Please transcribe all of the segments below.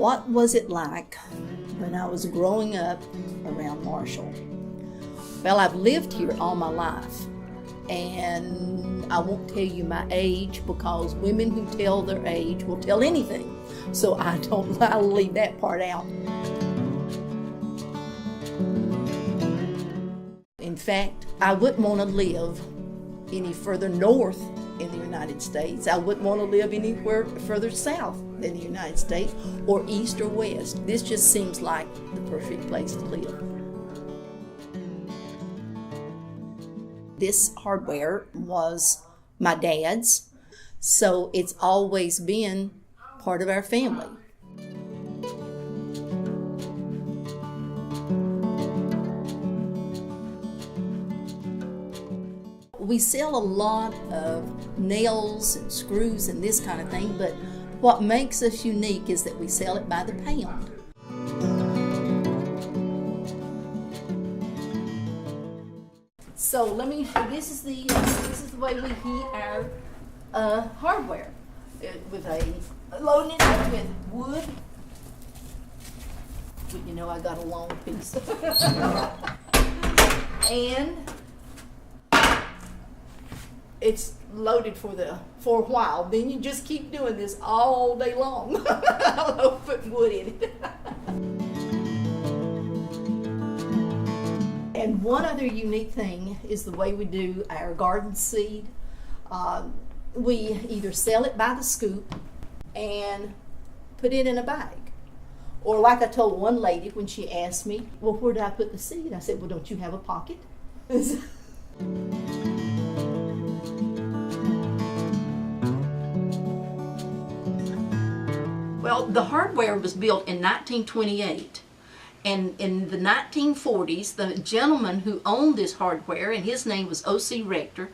What was it like when I was growing up around Marshall? Well, I've lived here all my life, and I won't tell you my age because women who tell their age will tell anything. So I'll leave that part out. In fact, I wouldn't want to live any further north in the United States. I wouldn't want to live anywhere further south than the United States, or east or west. This just seems like the perfect place to live. This hardware was my dad's, so it's always been part of our family. We sell a lot of nails and screws and this kind of thing, but what makes us unique is that we sell it by the pound. So this is the way we heat our hardware. Loading it up with wood. You know, I got a long piece. And it's loaded for a while. Then you just keep doing this all day long. Putting wood in it. And one other unique thing is the way we do our garden seed. We either sell it by the scoop and put it in a bag. Or like I told one lady when she asked me, well, where do I put the seed? I said, well, don't you have a pocket? Well, the hardware was built in 1928. And in the 1940s, the gentleman who owned this hardware, and his name was O.C. Rector,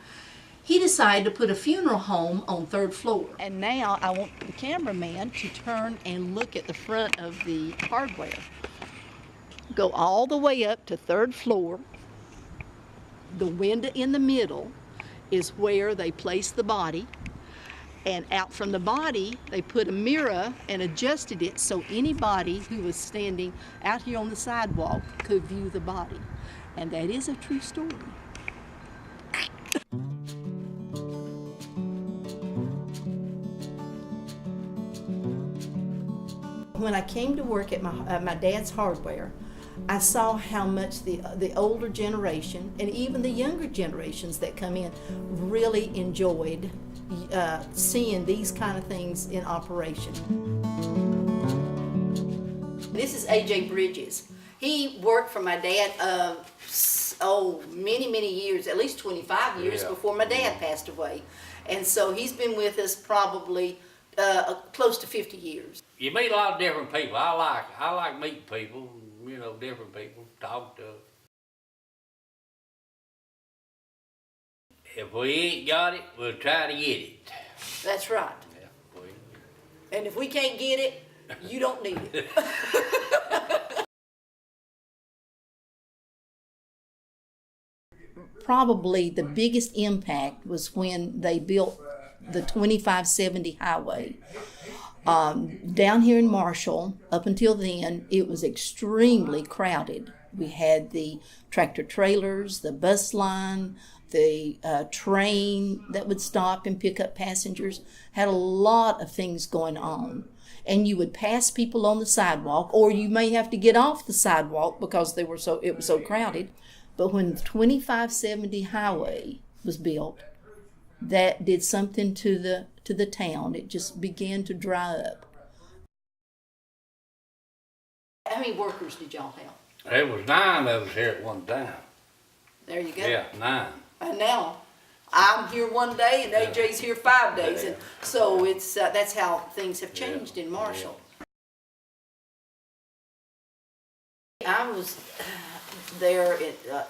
he decided to put a funeral home on 3rd floor. And now I want the cameraman to turn and look at the front of the hardware. Go all the way up to 3rd floor. The window in the middle is where they place the body. And out from the body, they put a mirror and adjusted it so anybody who was standing out here on the sidewalk could view the body. And that is a true story. When I came to work at my dad's hardware, I saw how much the older generation and even the younger generations that come in really enjoyed seeing these kind of things in operation. This is A.J. Bridges. He worked for my dad many years, at least 25 years before my dad passed away. And so he's been with us probably close to 50 years. You meet a lot of different people. I like meeting people, you know, different people, talk to them. If we ain't got it, we'll try to get it. That's right. Yeah, and if we can't get it, you don't need it. Probably the biggest impact was when they built the 2570 highway. Down here in Marshall, up until then, it was extremely crowded. We had the tractor trailers, the bus line, the train that would stop and pick up passengers. Had a lot of things going on. And you would pass people on the sidewalk, or you may have to get off the sidewalk because it was so crowded. But when the 2570 highway was built, that did something to the town. It just began to dry up. How many workers did y'all have? There was 9 of us here at one time. There you go. Yeah, 9. And now I'm here one day and AJ's here 5 days. And so it's that's how things have changed in Marshall. I was there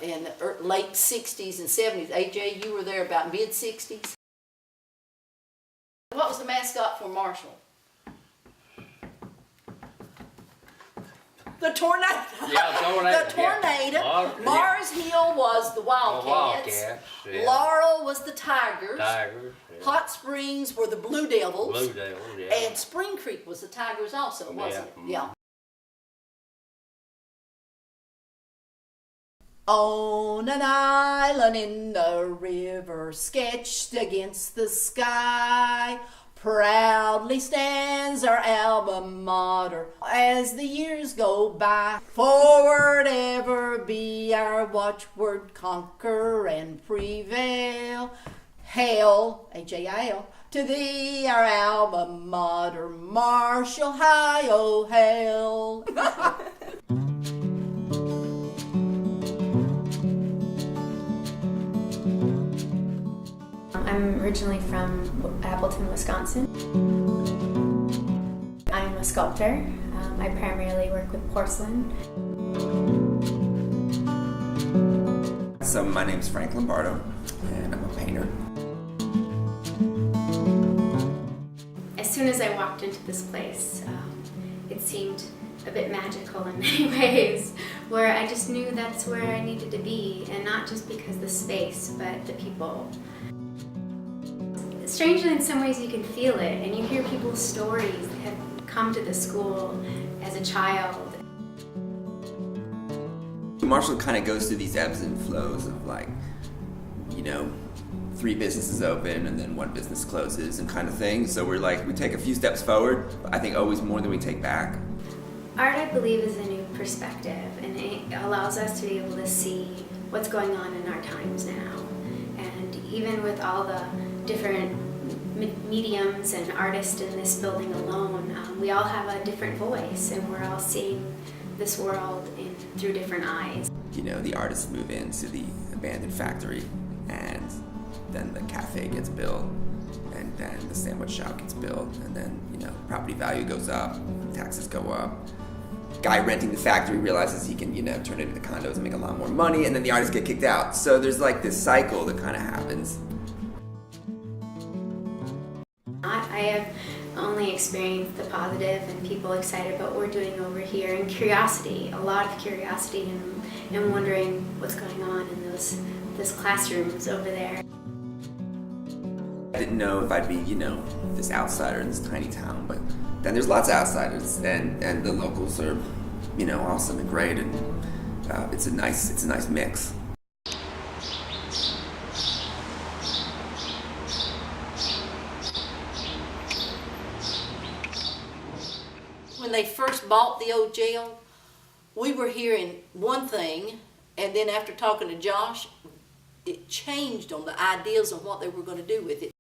in the late 60s and 70s. AJ, you were there about mid-60s. What was the mascot for Marshall? The tornado. Yeah, tornado. The tornado. Yeah. Mars Hill was the Wildcats. Wildcats, yeah. Laurel was the Tigers. Tigers. Yeah. Hot Springs were the Blue Devils. Blue Devils, yeah. And Spring Creek was the Tigers also, wasn't it? Yeah. Yeah. On an island in the river, sketched against the sky, proudly stands our alma mater as the years go by. Forward ever be our watchword, conquer and prevail. Hail, H-A-I-L, to thee our alma mater, Marshall High, oh hail. I'm originally from Appleton, Wisconsin. I'm a sculptor. I primarily work with porcelain. So my name's Frank Lombardo, and I'm a painter. As soon as I walked into this place, it seemed a bit magical in many ways, where I just knew that's where I needed to be, and not just because the space, but the people. Strangely, in some ways you can feel it, and you hear people's stories that have come to the school as a child. Marshall kind of goes through these ebbs and flows of, like, you know, 3 businesses open and then 1 business closes and kind of thing. So we take a few steps forward, but I think always more than we take back. Art, I believe, is a new perspective, and it allows us to be able to see what's going on in our times now. And even with all the different mediums and artists in this building alone, we all have a different voice, and we're all seeing this world through different eyes. You know, the artists move into the abandoned factory, and then the cafe gets built, and then the sandwich shop gets built, and then, you know, property value goes up, taxes go up. Guy renting the factory realizes he can, you know, turn it into condos and make a lot more money, and then the artists get kicked out. So there's like this cycle that kind of happens. I have only experienced the positive and people excited about what we're doing over here, and curiosity, a lot of curiosity, and wondering what's going on in those classrooms over there. I didn't know if I'd be, you know, this outsider in this tiny town, but then there's lots of outsiders, and the locals are, you know, awesome and great, and it's a nice mix. When they first bought the old jail, we were hearing one thing, and then after talking to Josh, it changed on the ideas of what they were going to do with it.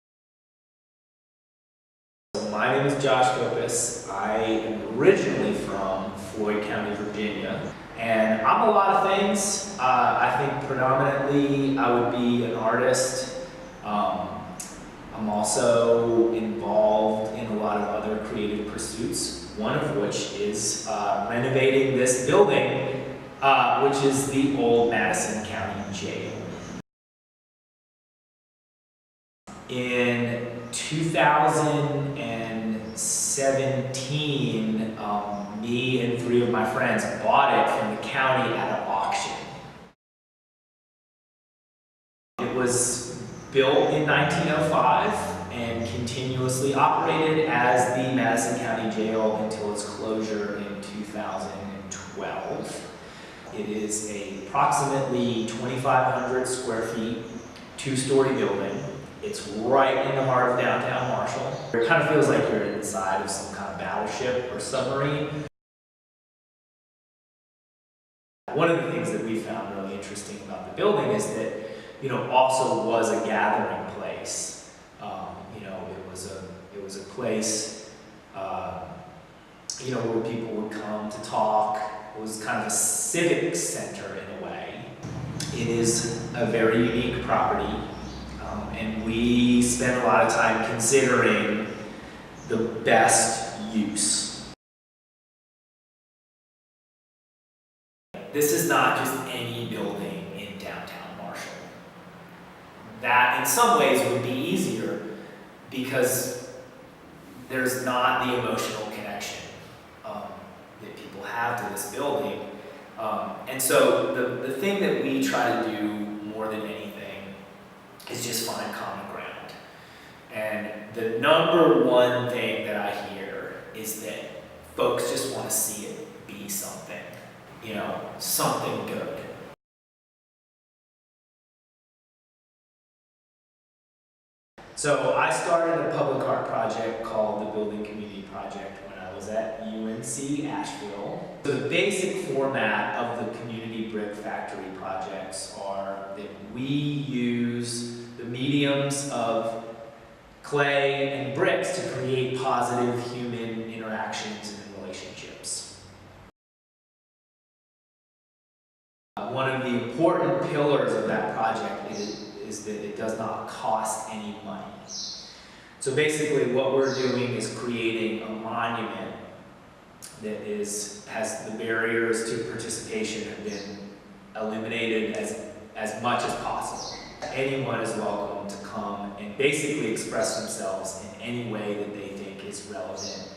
My name is Josh Kopis. I am originally from Floyd County, Virginia, and I'm a lot of things. I think predominantly I would be an artist. I'm also involved in a lot of other creative pursuits, one of which is renovating this building, which is the old Madison County Jail. In 2017, me and 3 of my friends bought it from the county at an auction. It was built in 1905 and continuously operated as the Madison County Jail until its closure in 2012. It is approximately 2,500 square feet, 2-story building. It's right in the heart of downtown Marshall. It kind of feels like you're inside of some kind of battleship or submarine. One of the things that we found really interesting about the building is that, you know, also was a gathering place. You know, it was a place, you know, where people would come to talk. It was kind of a civic center in a way. It is a very unique property. And we spend a lot of time considering the best use. This is not just any building in downtown Marshall. That in some ways would be easier because there's not the emotional connection. that people have to this building. And so the thing that we try to do more than anything is just find common ground. And the number one thing that I hear is that folks just want to see it be something, something good. So I started a public art project called the Building Community Project when I was at UNC Asheville. The basic format of the Community Brick Factory projects are that we use the mediums of clay and bricks to create positive human interactions and relationships. One of the important pillars of that project is that it does not cost any money. So basically what we're doing is creating a monument that has the barriers to participation have been eliminated as much as possible. Anyone is welcome to come and basically express themselves in any way that they think is relevant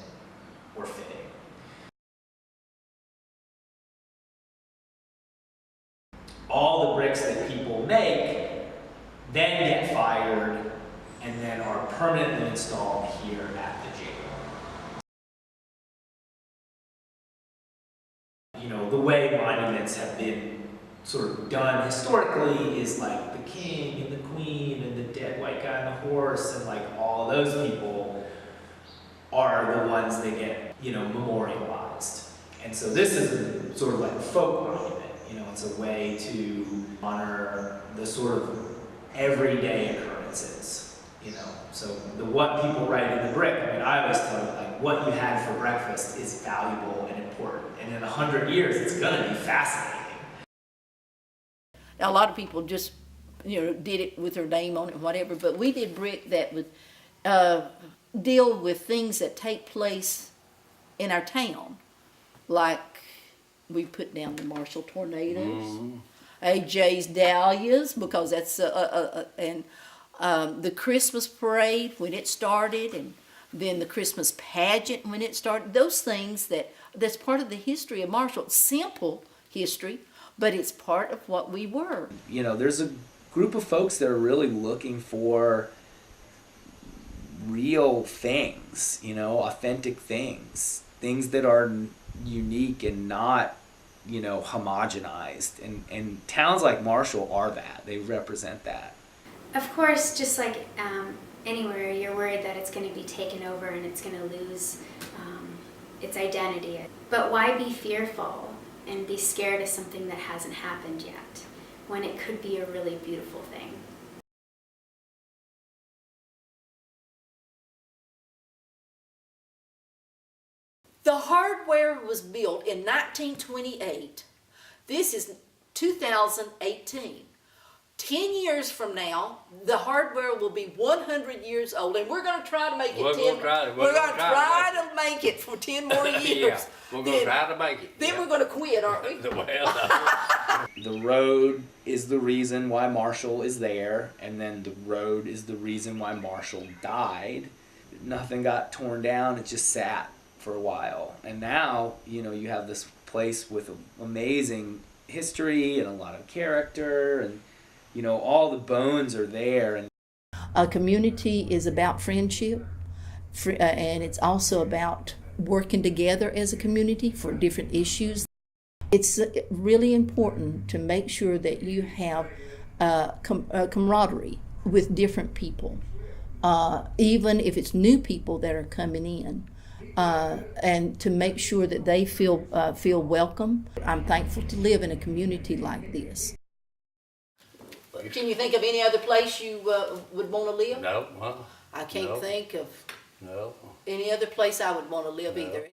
or fitting. All the bricks that people make then get fired and then are permanently installed here at the jail. The way monuments have been sort of done historically is like the king and the queen and the dead white guy on the horse, and like all those people are the ones that get, memorialized. And so this is sort of like a folk monument, it's a way to honor the sort of everyday occurrences, So what people write in the brick, I always tell you, like, what you had for breakfast is valuable and important. And in 100 years, it's gonna be fascinating. Now, a lot of people just, did it with their name on it, whatever, but we did brick that would deal with things that take place in our town. Like, we put down the Marshall tornadoes, AJ's dahlias, because that's, and the Christmas parade when it started, and then the Christmas pageant when it started. Those things that's part of the history of Marshall. Simple history, but it's part of what we were. There's a group of folks that are really looking for real things, authentic things that are unique and not, homogenized. And towns like Marshall are that. They represent that. Of course, just like anywhere, you're worried that it's going to be taken over and it's going to lose its identity. But why be fearful and be scared of something that hasn't happened yet, when it could be a really beautiful thing? The hardware was built in 1928. This is 2018. 10 years from now, the hardware will be 100 years old, and we're going to try to make it We're 10. gonna try it. We're going to try to make it for 10 more years. Yeah, we're going to try to make it. Then we're going to quit, aren't we? The road is the reason why Marshall is there, and then the road is the reason why Marshall died. Nothing got torn down, it just sat for a while. And now, you have this place with amazing history and a lot of character, and all the bones are there. And A community is about friendship, and it's also about working together as a community for different issues. It's really important to make sure that you have camaraderie with different people, even if it's new people that are coming in, and to make sure that they feel welcome. I'm thankful to live in a community like this. Can you think of any other place you would want to live? No. I can't think of No. any other place I would want to live No. either.